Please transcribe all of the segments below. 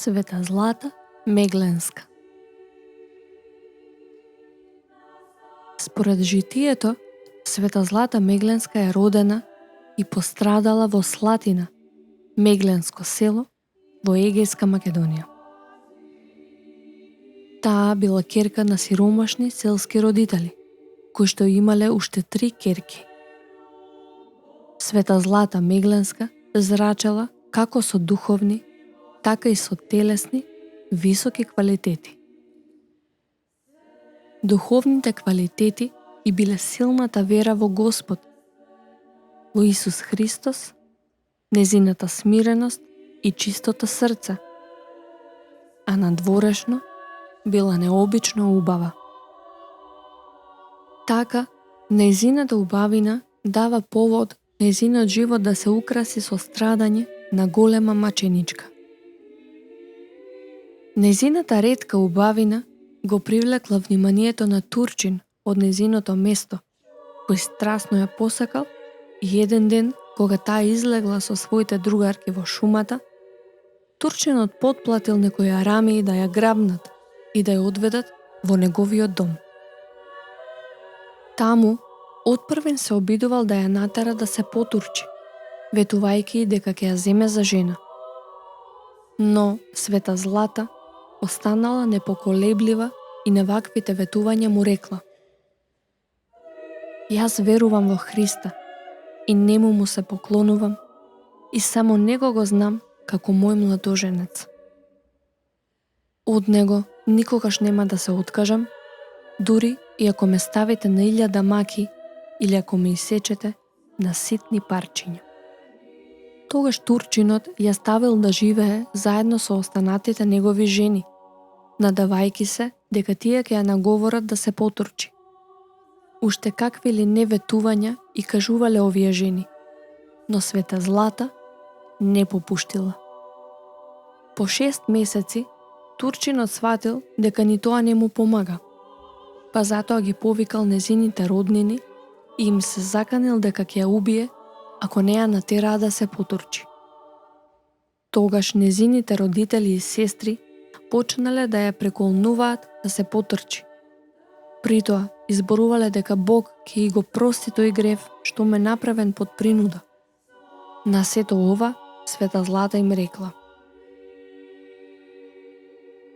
Света Злата Мегленска. Според житието, Света Злата Мегленска е родена и пострадала во Слатина, Мегленско село во Егејска Македонија. Таа била ќерка на сиромашни селски родители, кои што имале уште 3 ќерки. Света Злата Мегленска зрачела како со духовни, така и со телесни, високи квалитети. Духовните квалитети и биле силната вера во Господ, во Исус Христос, незината смиреност и чистото срце, а надворешно била необично убава. Така, незината убавина дава повод незинот живот да се украси со страдање на голема маченичка. Незината ретка убавина го привлекла вниманието на Турчин од незиното место, кој страстно ја посакал и еден ден, кога таа излегла со своите другарки во шумата, Турчинот потплатил некои арамеи да ја грабнат и да ја одведат во неговиот дом. Таму, отпрвен се обидувал да ја натера да се потурчи, ветувајќи дека ќе ја земе за жена. Но Света Злата останала непоколеблива и на ваквите ветувања му рекла: "Јас верувам во Христа и нему му се поклонувам и само него го знам како мој младоженец. Од него никогаш нема да се откажам, дури и ако ме ставите на 1000 маки или ако ме исечете на ситни парчиња." Тогаш Турчинот ја ставил да живее заедно со останатите негови жени, надавајќи се дека тие ќе ја наговорат да се потурчи. Уште какви ли не ветувања и кажувале овие жени, но Света Злата не попуштила. По 6 месеци Турчинот сватил дека ни тоа не му помага, па затоа ги повикал незините роднини и им се заканил дека ќе ја убие ако не ја натераа да се потурчи. Тогаш незините родители и сестри почнале да ја преколнуваат да се потурчи. Притоа изборувале дека Бог ќе го прости тој грев што ме направен под принуда. На сето ова, Света Злата им рекла: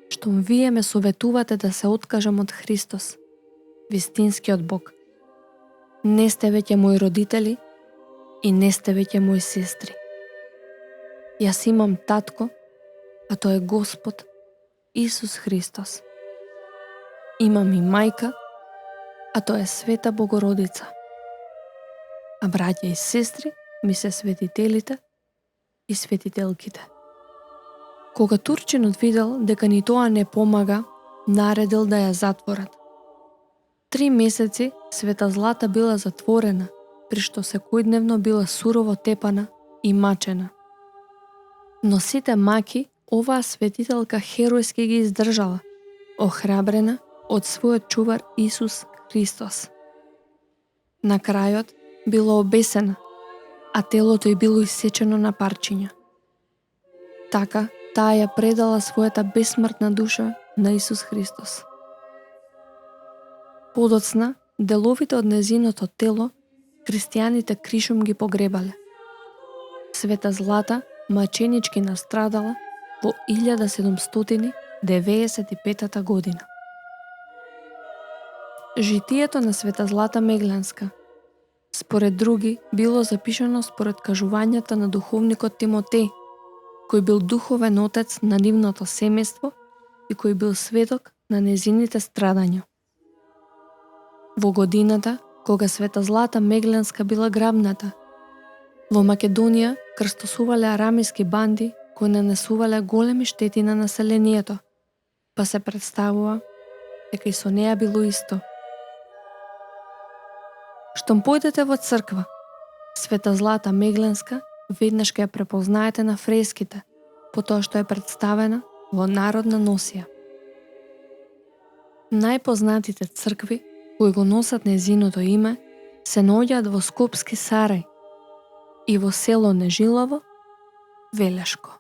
"Штом вие ме советувате да се откажам од Христос, вистинскиот Бог, не сте веќе мои родители и не сте веќе мои сестри. Јас имам татко, а тој е Господ Исус Христос. Имам и мајка, а тоа е Света Богородица. А браќа и сестри ми се светителите и светителките." Кога Турчинот видел дека ни тоа не помага, наредил да ја затворат. 3 месеци Света Злата била затворена, при што секојдневно била сурово тепана и мачена. Но сите маки оваа светителка херојски ги издржала, охрабрена од својот чувар Исус Христос. На крајот била обесена, а телото ѝ било исечено на парчиња. Така, таа ја предала својата бесмртна душа на Исус Христос. Подоцна, деловите од незиното тело, христијаните кришум ги погребале. Света Злата маченички настрадала во 1795 година. Житието на Света Злата Мегленска, според други, било запишано според кажувањата на духовникот Тимотеј, кој бил духовен отец на нивното семејство и кој бил сведок на незините страдања. Во годината, кога Света Злата Мегленска била грабната, во Македонија крстосувале арамиски банди кои нанесувале големи штети на населението, па се представува дека и со неја било исто. Штом појдете во црква, Света Злата Мегленска веднаш ќе ја препознаете на фреските, по тоа што е представена во народна носија. Најпознатите цркви кои го носат незиното име се наоѓаат во Скопски Сарај и во село Нежилово, Велешко.